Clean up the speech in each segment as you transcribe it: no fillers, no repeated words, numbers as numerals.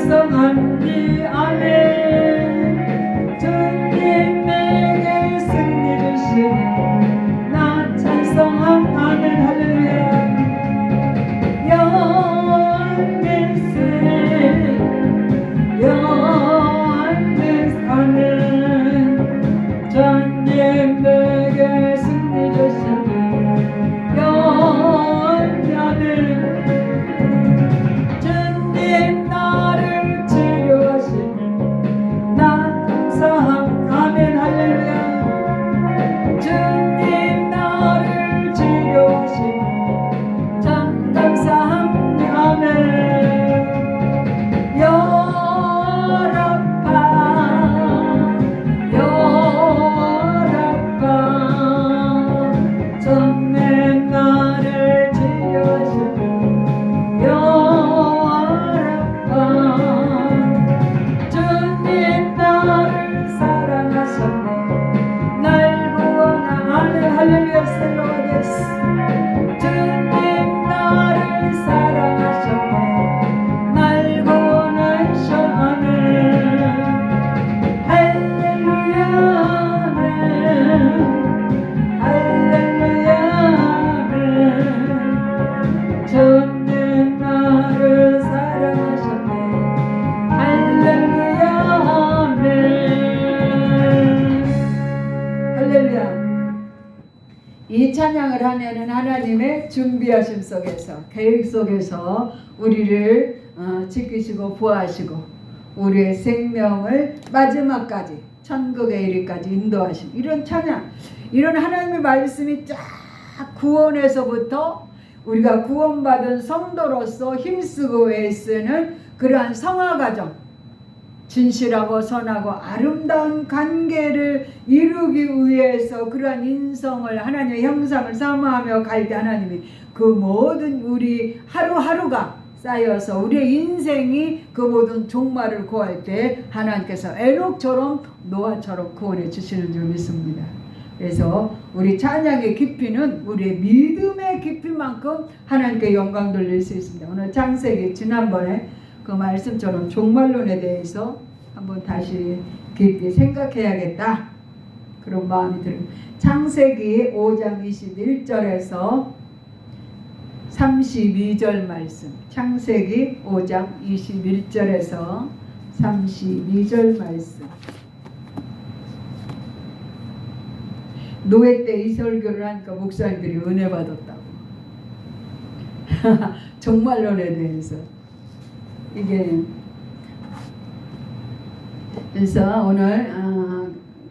찬송합니 아멘. 주님 내게 승리 주시니 나 찬송함 아멘 할렐루야. 요한데스 아멘. 주님 내게 승리 주시니 주님 나를 치료하시니 나 감사함 아멘 할렐루야. 주님 나를 치료하시니 참 감사함 아멘. 주님 나를 치료하시니 주님 나를 사랑하셨네 날 구원하네 할렐루야 셀로데스. 주님 나를 사랑하셨네 날 구원하셨네 할렐루야 할렐루야 주님 나를 사랑하셨네 할렐루야 아멘 할렐루야. 이 찬양을 하면은 하나님의 준비하심 속에서 계획 속에서 우리를 지키시고 보호하시고 우리의 생명을 마지막까지 천국에 이르기까지 인도하심 이런 찬양 이런 하나님의 말씀이 쫙 구원에서부터 우리가 구원받은 성도로서 힘쓰고 애쓰는 그러한 성화과정 진실하고 선하고 아름다운 관계를 이루기 위해서 그러한 인성을 하나님의 형상을 사모하며 갈 때 하나님이 그 모든 우리 하루하루가 쌓여서 우리의 인생이 그 모든 종말을 구할 때 하나님께서 에녹처럼 노아처럼 구원해 주시는 줄 믿습니다. 그래서 우리 찬양의 깊이는 우리의 믿음의 깊이만큼 하나님께 영광 돌릴 수 있습니다. 오늘 창세기 지난번에 그 말씀처럼 종말론에 대해서 한번 다시 깊이 생각해야겠다 그런 마음이 들어요. 창세기 5장 21절에서 32절 말씀. 창세기 5장 21절에서 32절 말씀. 노예 때 이 설교를 하니까 목사님들이 은혜 받았다고. 종말론에 대해서. 이게 그래서 오늘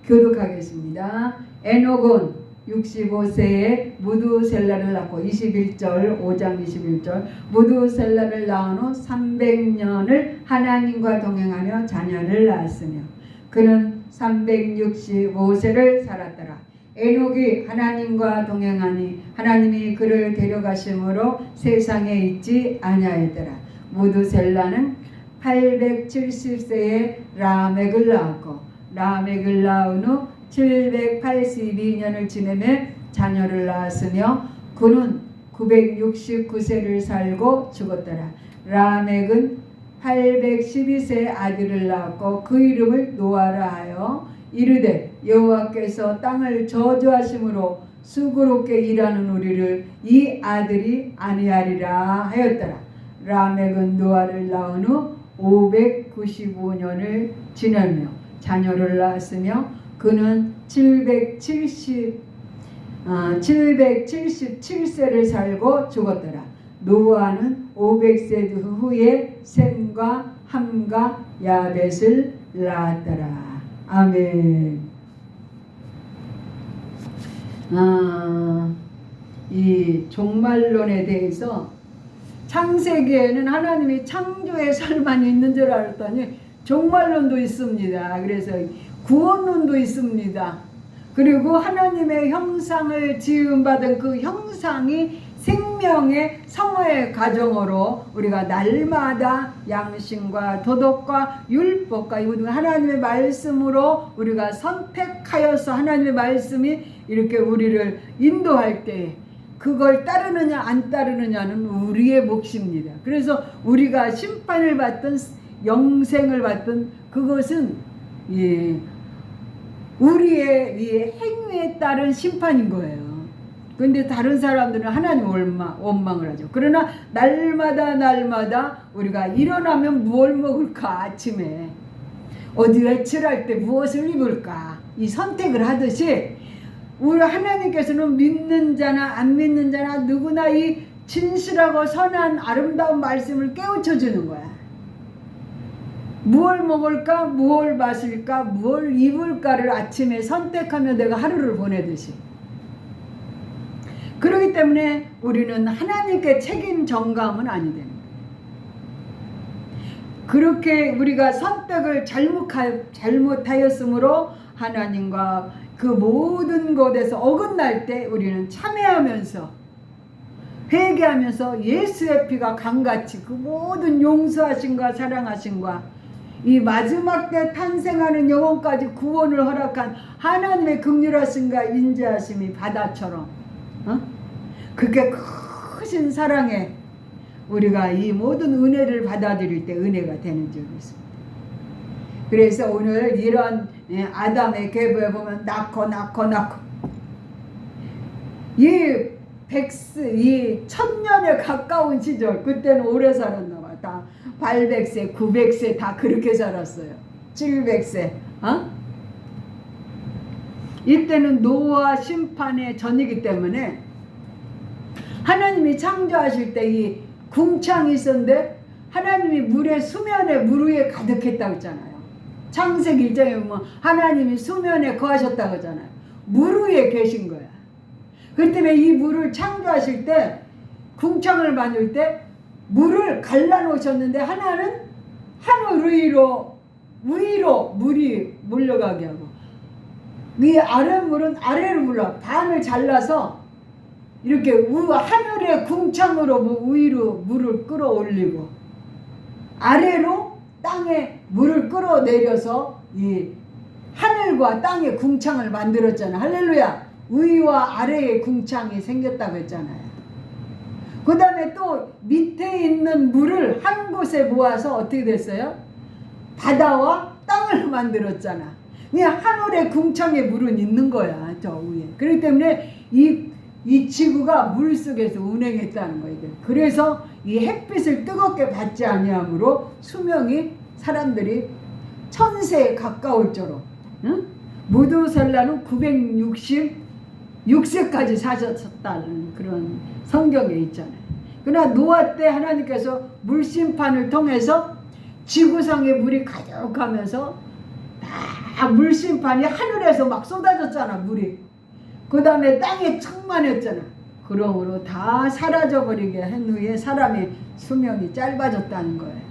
교독하겠습니다. 에녹은 65세에 무두셀라를 낳고 21절 5장 21절 무두셀라를 낳은 후 300년을 하나님과 동행하며 자녀를 낳았으며 그는 365세를 살았더라. 에녹이 하나님과 동행하니 하나님이 그를 데려가심으로 세상에 있지 아니하였더라. 무두셀라는 870세에 라멕을 낳았고 라멕을 낳은 후 782년을 지내며 자녀를 낳았으며 그는 969세를 살고 죽었더라. 라멕은 812세에 아들을 낳았고 그 이름을 노아라 하여 이르되 여호와께서 땅을 저주하심으로 수고롭게 일하는 우리를 이 아들이 아니하리라 하였더라. 라멕은 노아를 낳은 후 595년을 지내며 자녀를 낳았으며 그는 777세를 살고 죽었더라. 노아는 500세 후에 셈과 함과 야벳을 낳았더라. 아멘. 이 종말론에 대해서 창세기에는 하나님이 창조의 설만 있는 줄 알았더니 종말론도 있습니다. 그래서 구원론도 있습니다. 그리고 하나님의 형상을 지음받은 그 형상이 생명의 성화의 과정으로 우리가 날마다 양심과 도덕과 율법과 이 모든 하나님의 말씀으로 우리가 선택하여서 하나님의 말씀이 이렇게 우리를 인도할 때 그걸 따르느냐 안 따르느냐는 우리의 몫입니다. 그래서 우리가 심판을 받던 영생을 받든 그것은 우리의 이 행위에 따른 심판인 거예요. 근데 다른 사람들은 하나님 원망을 하죠. 그러나 날마다 우리가 일어나면 무엇을 먹을까, 아침에 어디 외출할 때 무엇을 입을까, 이 선택을 하듯이 우리 하나님께서는 믿는 자나 안 믿는 자나 누구나 이 진실하고 선한 아름다운 말씀을 깨우쳐 주는 거야. 무엇을 먹을까, 무엇을 마실까, 무엇을 입을까를 아침에 선택하며 내가 하루를 보내듯이. 그렇기 때문에 우리는 하나님께 책임 전가하면 아니 되는 거예요. 그렇게 우리가 선택을 잘못하였으므로 하나님과 그 모든 것에서 어긋날 때 우리는 참회하면서 회개하면서 예수의 피가 강같이 그 모든 용서하심과 사랑하심과 이 마지막 때 탄생하는 영혼까지 구원을 허락한 하나님의 긍휼하심과 인자하심이 바다처럼 그렇게 크신 사랑에 우리가 이 모든 은혜를 받아들일 때 은혜가 되는 줄을 믿습니다. 그래서 오늘 이런 아담의 계보에 보면 낳고 이 천년에 가까운 시절, 그때는 오래 살았나 봐. 다 800세 900세 다 그렇게 살았어요. 700세 이때는 노아 심판의 전이기 때문에 하나님이 창조하실 때 이 궁창이 있었는데 하나님이 물의 수면에 물 위에 가득했다고 했잖아요. 창세기 1장에 보면 하나님이 수면에 거하셨다고 하잖아요. 물 위에 계신 거야. 그렇기 때문에 이 물을 창조하실 때 궁창을 만들 때 물을 갈라놓으셨는데 하나는 하늘 위로 물이 몰려가게 하고 이 아래 물은 아래로 물러 반을 잘라서 이렇게 하늘의 궁창으로 위로 물을 끌어올리고 아래로 땅에 물을 끌어내려서 이 하늘과 땅의 궁창을 만들었잖아요. 할렐루야. 위와 아래의 궁창이 생겼다고 했잖아요. 그 다음에 또 밑에 있는 물을 한 곳에 모아서 어떻게 됐어요? 바다와 땅을 만들었잖아. 그냥 하늘의 궁창에 물은 있는 거야, 저 위에. 그렇기 때문에 이 지구가 물 속에서 운행했다는 거예요. 그래서 이 햇빛을 뜨겁게 받지 아니하므로 수명이 사람들이 1000세에 가까울 정도로 무두살라는 966세까지 사셨다는 그런 성경에 있잖아요. 그러나 노아 때 하나님께서 물심판을 통해서 지구상에 물이 가득하면서 다 물심판이 하늘에서 막 쏟아졌잖아, 물이. 그 다음에 땅에 충만했잖아. 그러므로 다 사라져버리게 한 후에 사람의 수명이 짧아졌다는 거예요.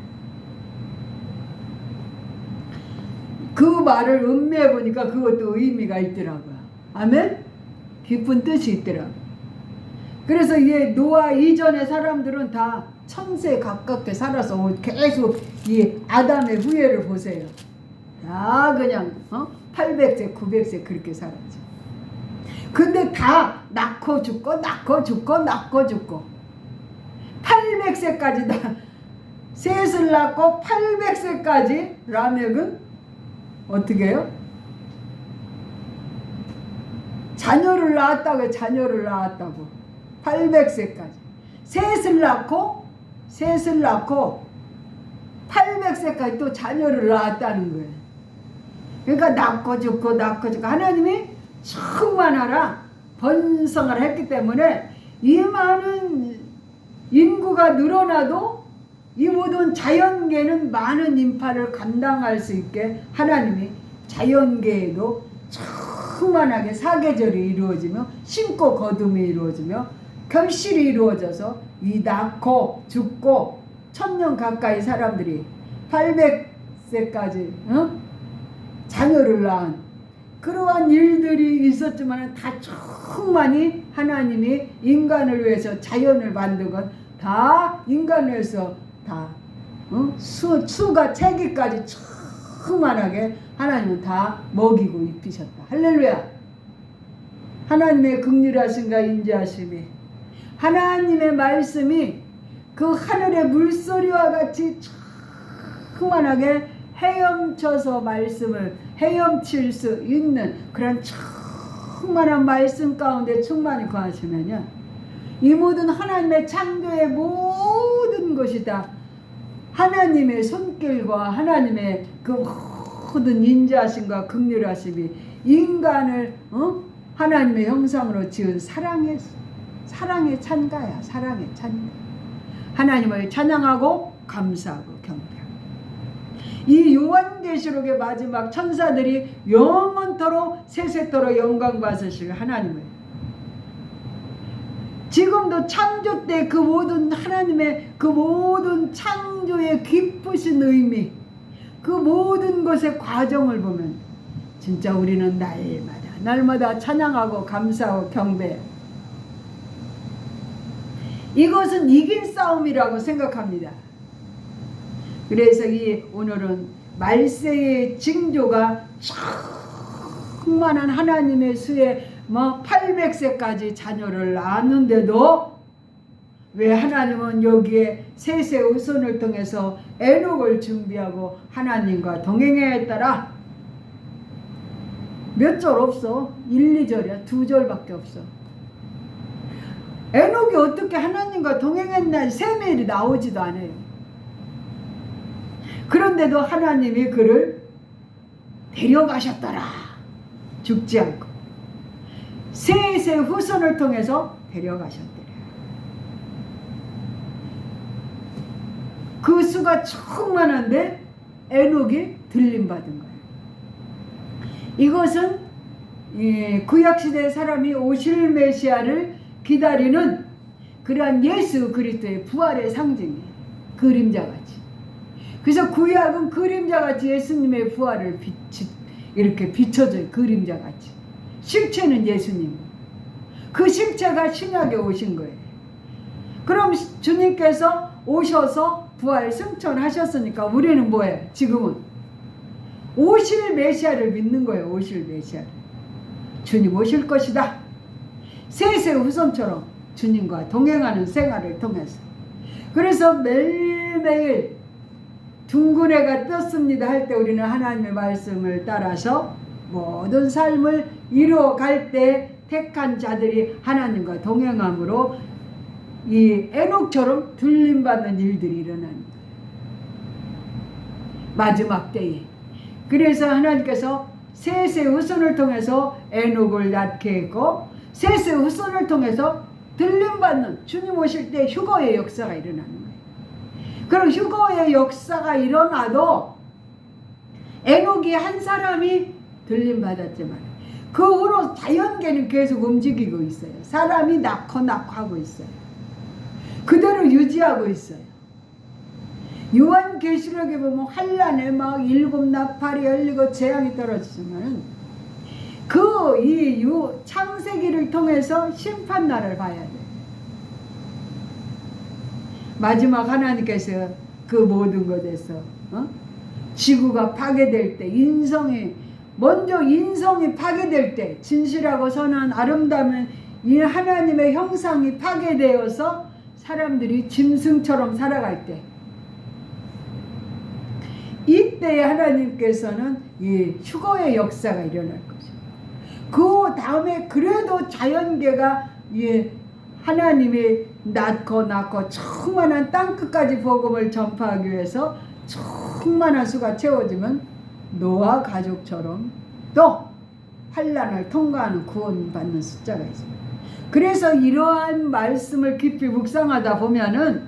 그 말을 음미해 보니까 그것도 의미가 있더라고요. 아멘? 깊은 뜻이 있더라고요. 그래서 이게 노아 이전의 사람들은 다 1000세 가깝게 살아서 계속 이 아담의 후예를 보세요. 다 그냥 800세 900세 그렇게 살았죠. 근데 다 낳고 죽고 800세까지 다 셋을 낳고 800세까지 라멕은 어떻게 해요? 자녀를 낳았다고 800세까지 셋을 낳고 800세까지 또 자녀를 낳았다는 거예요. 그러니까 낳고 죽고 하나님이 충만하라 번성을 했기 때문에 이 많은 인구가 늘어나도 이 모든 자연계는 많은 인파를 감당할 수 있게 하나님이 자연계에도 충만하게 사계절이 이루어지며 심고 거둠이 이루어지며 결실이 이루어져서 이 낳고 죽고 1000년 가까이 사람들이 800세까지 자녀를 낳은 그러한 일들이 있었지만 다 충만히 하나님이 인간을 위해서 자연을 만든 건 다 인간을 위해서 다 수가 체기까지 충만하게 하나님은 다 먹이고 입히셨다. 할렐루야. 하나님의 긍휼하심과 인자하심이 하나님의 말씀이 그 하늘의 물소리와 같이 충만하게 헤엄쳐서 말씀을 헤엄칠 수 있는 그런 충만한 말씀 가운데 충만히 거하시면요, 이 모든 하나님의 창조의 모든 것이 다 하나님의 손길과 하나님의 그 모든 인자하심과 긍휼하심이 인간을 하나님의 형상으로 지은 사랑의 찬가야. 사랑의 찬가. 하나님을 찬양하고 감사하고 경배하고. 이 요한계시록의 마지막 천사들이 영원토록 세세토록 영광 받으실 하나님을, 지금도 창조 때 그 모든 하나님의 그 모든 창조의 깊으신 의미, 그 모든 것의 과정을 보면 진짜 우리는 날마다 찬양하고 감사하고 경배해요. 이것은 이긴 싸움이라고 생각합니다. 그래서 오늘은 말세의 징조가 충만한 하나님의 수에 800세까지 자녀를 낳았는데도 왜 하나님은 여기에 셋의 후손을 통해서 에녹을 준비하고 하나님과 동행했더라? 몇 절 없어. 1, 2절이야. 2절밖에 없어. 에녹이 어떻게 하나님과 동행했나 세밀히 나오지도 않아요. 그런데도 하나님이 그를 데려가셨더라. 죽지 않고 셋의 후손을 통해서 데려가셨더라. 그 수가 충만한데 에녹이 들림받은 거예요. 이것은 구약시대 사람이 오실 메시아를 기다리는 그러한 예수 그리스도의 부활의 상징이에요. 그림자같이. 그래서 구약은 그림자같이 예수님의 부활을 이렇게 비춰줘요. 그림자같이. 실체는 예수님. 그 실체가 신약에 오신 거예요. 그럼 주님께서 오셔서 부활 승천하셨으니까 우리는 뭐예요? 지금은 오실 메시아를 믿는 거예요. 오실 메시아를. 주님 오실 것이다. 셋의 후손처럼 주님과 동행하는 생활을 통해서. 그래서 매일매일 둥근 해가 떴습니다 할 때 우리는 하나님의 말씀을 따라서 모든 삶을 이루어갈 때 택한 자들이 하나님과 동행함으로 이 에녹처럼 들림받는 일들이 일어나는 거예요. 마지막 때에. 그래서 하나님께서 셋의 후손을 통해서 에녹을 낳게 했고 셋의 후손을 통해서 들림받는 주님 오실 때 휴거의 역사가 일어나는 거예요. 그럼 휴거의 역사가 일어나도 에녹이 한 사람이 들림받았지만 그 후로 자연계는 계속 움직이고 있어요. 사람이 낳고 하고 있어요. 그대로 유지하고 있어요. 요한계시록에 보면 환란에 막 7 나팔이 열리고 재앙이 떨어지지만 이 창세기를 통해서 심판날을 봐야 돼요. 마지막 하나님께서 그 모든 것에서 지구가 파괴될 때 먼저 인성이 파괴될 때 진실하고 선한 아름다운 이 하나님의 형상이 파괴되어서 사람들이 짐승처럼 살아갈 때 이때에 하나님께서는 이 휴거의 역사가 일어날 거죠. 그 다음에 그래도 자연계가 하나님이 낳고 충만한 땅끝까지 복음을 전파하기 위해서 충만한 수가 채워지면 노아 가족처럼 또 환난을 통과하는 구원받는 숫자가 있습니다. 그래서 이러한 말씀을 깊이 묵상하다 보면은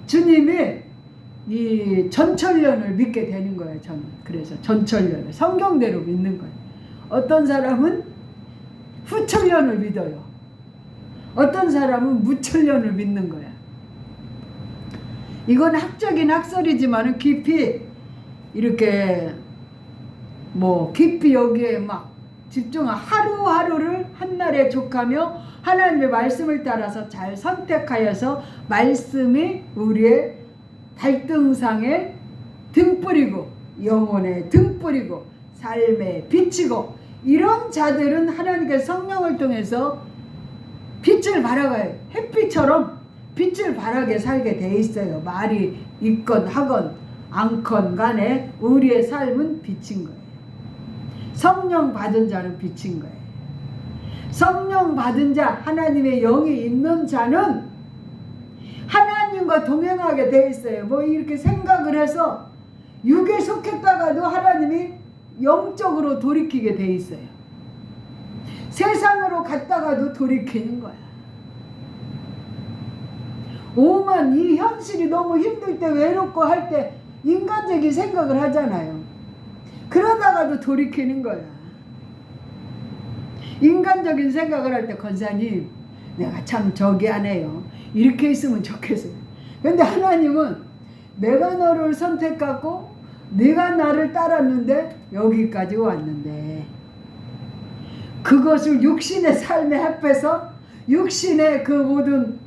주님이 이 전천년을 믿게 되는 거예요. 저는 그래서 전천년을 성경대로 믿는 거예요. 어떤 사람은 후천년을 믿어요. 어떤 사람은 무천년을 믿는 거야. 이건 학적인 학설이지만 깊이 이렇게 깊이 여기에 막 집중한 하루하루를 한날에 족하며 하나님의 말씀을 따라서 잘 선택하여서 말씀이 우리의 발등상에 등불이고 영혼에 등불이고 삶에 비치고 이런 자들은 하나님께서 성령을 통해서 빛을 발하게 햇빛처럼 빛을 발하게 살게 돼 있어요. 말이 있건 하건 않건 간에 우리의 삶은 빛인 거예요. 성령 받은 자는 빛인 거예요. 성령 받은 자, 하나님의 영이 있는 자는 하나님과 동행하게 돼 있어요. 뭐 이렇게 생각을 해서 육에 속했다가도 하나님이 영적으로 돌이키게 돼 있어요. 세상으로 갔다가도 돌이키는 거야. 오만 이 현실이 너무 힘들 때, 외롭고 할 때 인간적인 생각을 하잖아요. 그러다가도 돌이키는 거야. 인간적인 생각을 할 때, 권사님 내가 참 저기 하네요, 이렇게 있으면 좋겠어요. 근데 하나님은 내가 너를 선택하고 네가 나를 따랐는데 여기까지 왔는데, 그것을 육신의 삶에 합해서 육신의 그 모든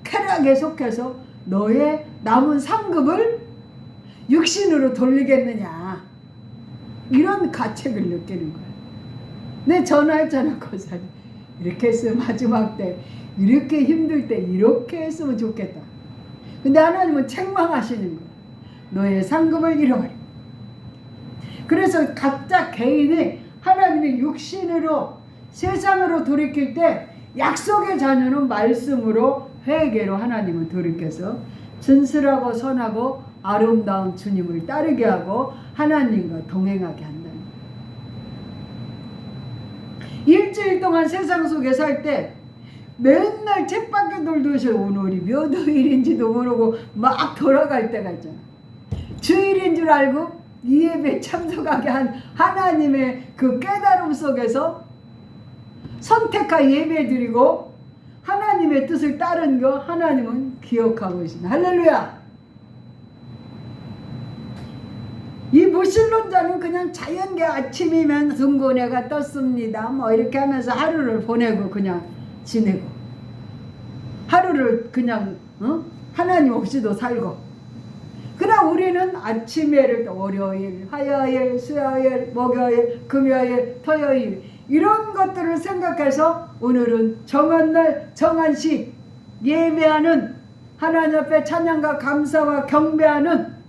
쾌락에 속해서 너의 남은 상급을 육신으로 돌리겠느냐, 이런 가책을 느끼는 거야. 내 전화했잖아, 권사님. 이렇게 했으면 마지막 때, 이렇게 힘들 때 이렇게 했으면 좋겠다. 근데 하나님은 책망하시는 거야. 너의 상급을 잃어버려. 그래서 각자 개인이 하나님의 육신으로 세상으로 돌이킬 때, 약속의 자녀는 말씀으로 회개로 하나님은 돌이켜서 진실하고 선하고 아름다운 주님을 따르게 하고 하나님과 동행하게 한다는 거예요. 일주일 동안 세상 속에 살 때 맨날 책밖에 돌듯이 오늘이 몇 월인지도 모르고 막 돌아갈 때가 있잖아. 주일인 줄 알고 이 예배에 참석하게 한 하나님의 그 깨달음 속에서 선택한 예배 드리고 하나님의 뜻을 따른 거 하나님은 기억하고 있습니다. 할렐루야. 이 무신론자는 그냥 자연계 아침이면 등고내가 떴습니다, 뭐 이렇게 하면서 하루를 보내고 그냥 지내고, 하루를 그냥 하나님 없이도 살고. 그러나 우리는 아침에를 월요일, 화요일, 수요일, 목요일, 금요일, 토요일 이런 것들을 생각해서 오늘은 정한 날 정한 시 예배하는, 하나님 앞에 찬양과 감사와 경배하는,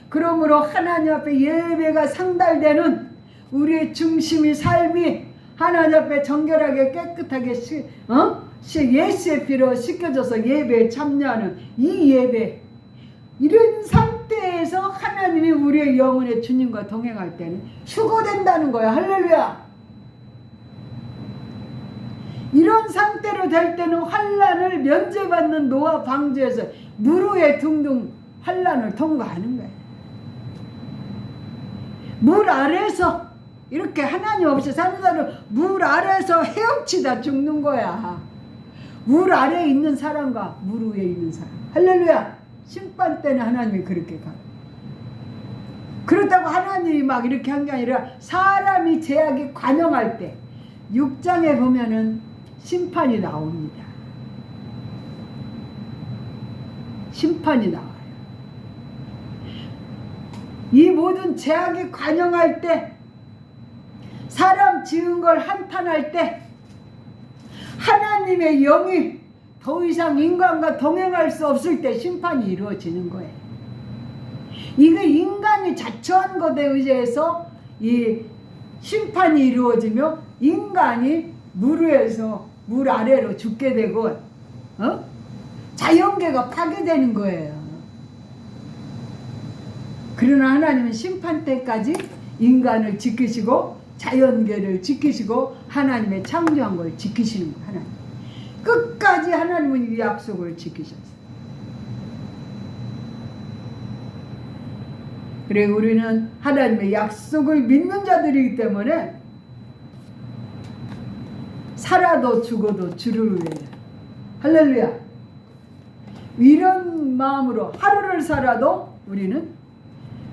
그러므로 하나님 앞에 예배가 상달되는 우리의 중심이, 삶이 하나님 앞에 정결하게 깨끗하게 예수의 피로 씻겨져서 예배에 참여하는 이 예배, 이런 상태에서 하나님이 우리의 영혼의 주님과 동행할 때는 휴거된다는 거야. 할렐루야. 이런 상태로 될 때는 환난을 면제받는 노아 방주에서 물 위에 둥둥 환난을 통과하는 거야. 물 아래에서 이렇게 하나님 없이 사는 사람은 물 아래에서 헤엄치다 죽는 거야. 물 아래에 있는 사람과 물 위에 있는 사람. 할렐루야. 심판 때는 하나님이 그렇게 가. 그렇다고 하나님이 막 이렇게 한 게 아니라 사람이 죄악이 관영할 때 6장에 보면은 심판이 나옵니다. 심판이 나와요. 이 모든 죄악이 관영할 때, 사람 지은 걸 한탄할 때 하나님의 영이 더 이상 인간과 동행할 수 없을 때 심판이 이루어지는 거예요. 이거 인간이 자초한 것에 의해서 이 심판이 이루어지며 인간이 물 위에서 물 아래로 죽게 되고 자연계가 파괴되는 거예요. 그러나 하나님은 심판 때까지 인간을 지키시고 자연계를 지키시고 하나님의 창조한 걸 지키시는 거예요. 하나님 끝까지 하나님은 이 약속을 지키셨어요. 그래, 우리는 하나님의 약속을 믿는 자들이기 때문에 살아도 죽어도 주를 위해, 할렐루야, 이런 마음으로 하루를 살아도 우리는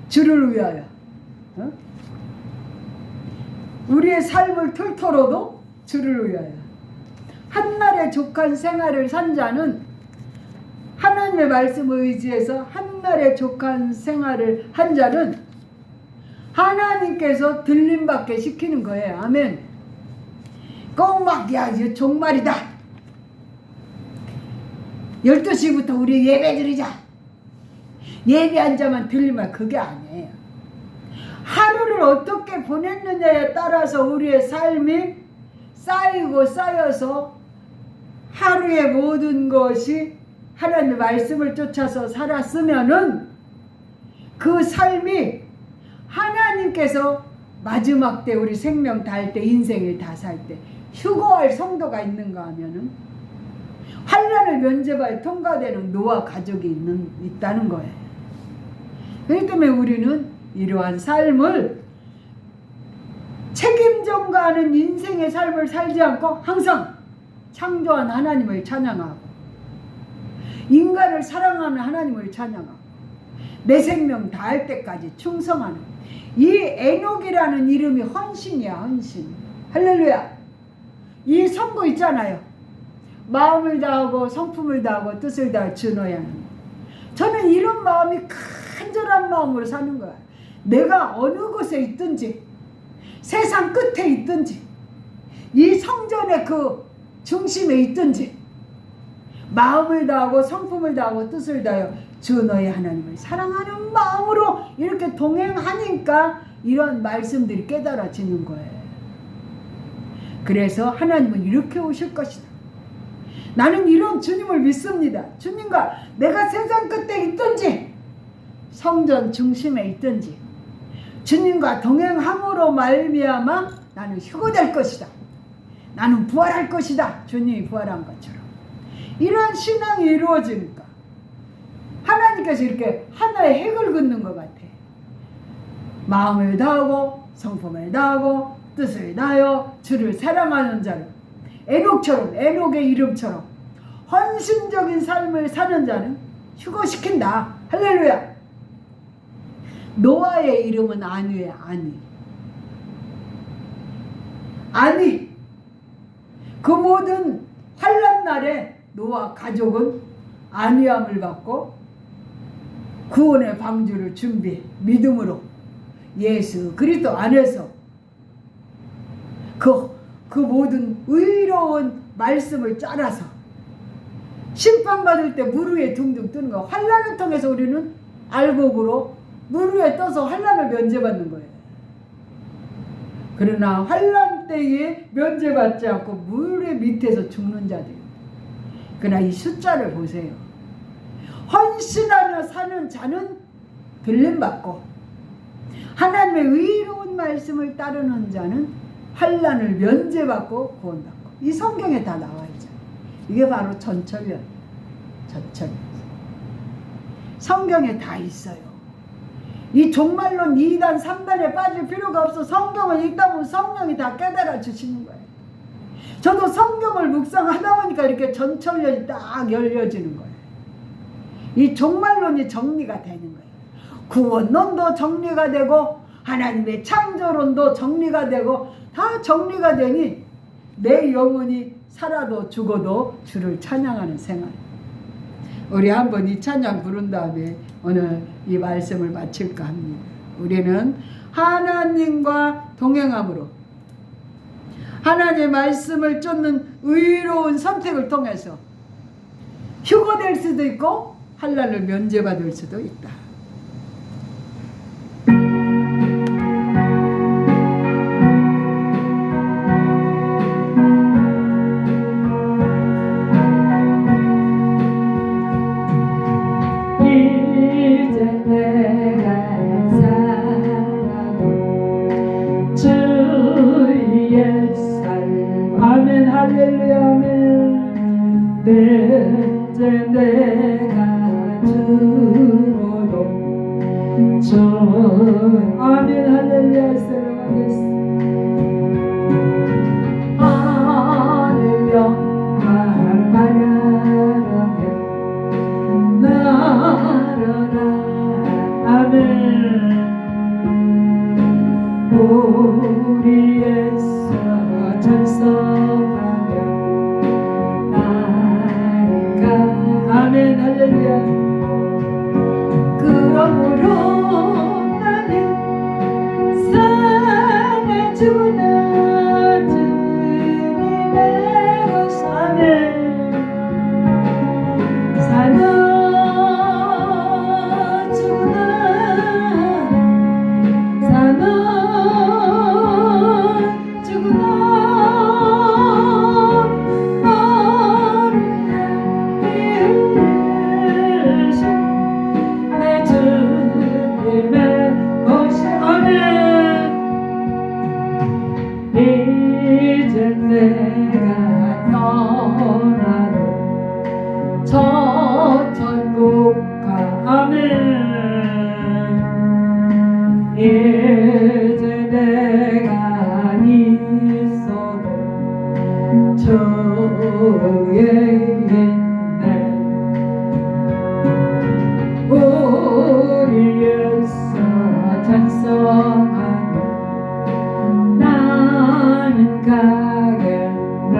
주를 위하여, 우리의 삶을 털터로도 주를 위하여 한날에 족한 생활을 산 자는, 하나님의 말씀을 의지해서 한날에 족한 생활을 한 자는 하나님께서 들림받게 시키는 거예요. 아멘. 꼭 막, 야, 이제 종말이다, 12시부터 우리 예배 드리자, 예배한 자만 들리면 그게 아니에요. 하루를 어떻게 보냈느냐에 따라서 우리의 삶이 쌓이고 쌓여서 하루의 모든 것이 하나님의 말씀을 쫓아서 살았으면은 그 삶이 하나님께서 마지막 때 우리 생명 다할 때 인생을 다 살 때 휴거할 성도가 있는가 하면은 환난을 면제하여 통과되는 노아 가족이 있다는 거예요. 그렇기 때문에 우리는 이러한 삶을 책임 전가하는 인생의 삶을 살지 않고 항상 창조한 하나님을 찬양하고 인간을 사랑하는 하나님을 찬양하고 내 생명 다할 때까지 충성하는 이 에녹이라는 이름이 헌신이야. 헌신. 할렐루야. 이 선고 있잖아요. 마음을 다하고 성품을 다하고 뜻을 다하여 주 너의 하나님. 저는 이런 마음이 간절한 마음으로 사는 거야. 내가 어느 곳에 있든지 세상 끝에 있든지 이 성전의 그 중심에 있든지 마음을 다하고 성품을 다하고 뜻을 다하여 주 너의 하나님을 사랑하는 마음으로 이렇게 동행하니까 이런 말씀들이 깨달아지는 거예요. 그래서 하나님은 이렇게 오실 것이다. 나는 이런 주님을 믿습니다. 주님과 내가 세상 끝에 있든지 성전 중심에 있든지 주님과 동행함으로 말미암아 나는 휴거될 것이다. 나는 부활할 것이다. 주님이 부활한 것처럼. 이런 신앙이 이루어지니까 하나님께서 이렇게 하나의 핵을 긋는 것 같아. 마음을 다하고 성품을 다하고 뜻을 다하여 주를 사랑하는 자를 에녹처럼 에녹의 이름처럼 헌신적인 삶을 사는 자는 휴거시킨다. 할렐루야. 노아의 이름은 아니에요. 아니 그 모든 환난 날에 노아 가족은 안위함을 받고 구원의 방주를 준비해 믿음으로 예수 그리스도 안에서 그 모든 의로운 말씀을 따라서 심판받을 때 물 위에 둥둥 뜨는 거. 환난을 통해서 우리는 알곡으로 물 위에 떠서 환난을 면제받는 거예요. 그러나 환난 때에 면제받지 않고 물 밑에서 죽는 자들. 그러나 이 숫자를 보세요. 헌신하며 사는 자는 들림받고 하나님의 의로운 말씀을 따르는 자는 환난을 면제받고 구원받고. 이 성경에 다 나와 있잖아요. 이게 바로 전철련. 성경에 다 있어요. 이 종말론 2단 3단에 빠질 필요가 없어. 성경을 읽다 보면 성령이 다 깨달아 주시는 거예요. 저도 성경을 묵상하다 보니까 이렇게 전철련이 딱 열려지는 거예요. 이 종말론이 정리가 되는 거예요. 구원론도 정리가 되고 하나님의 창조론도 정리가 되고 다 정리가 되니 내 영혼이 살아도 죽어도 주를 찬양하는 생활. 우리 한번 이 찬양 부른 다음에 오늘 이 말씀을 마칠까 합니다. 우리는 하나님과 동행함으로 하나님의 말씀을 쫓는 의로운 선택을 통해서 휴거될 수도 있고 환난을 면제받을 수도 있다. 아멘 할렐루야 사랑하겠습니다. 하늘 영광 바라며 날아라 아멘. 우리 예수 찬송하며 나아가 아멘 할렐루야. 그러므로 주는 주님의 우산을 사는 나는 가겠네.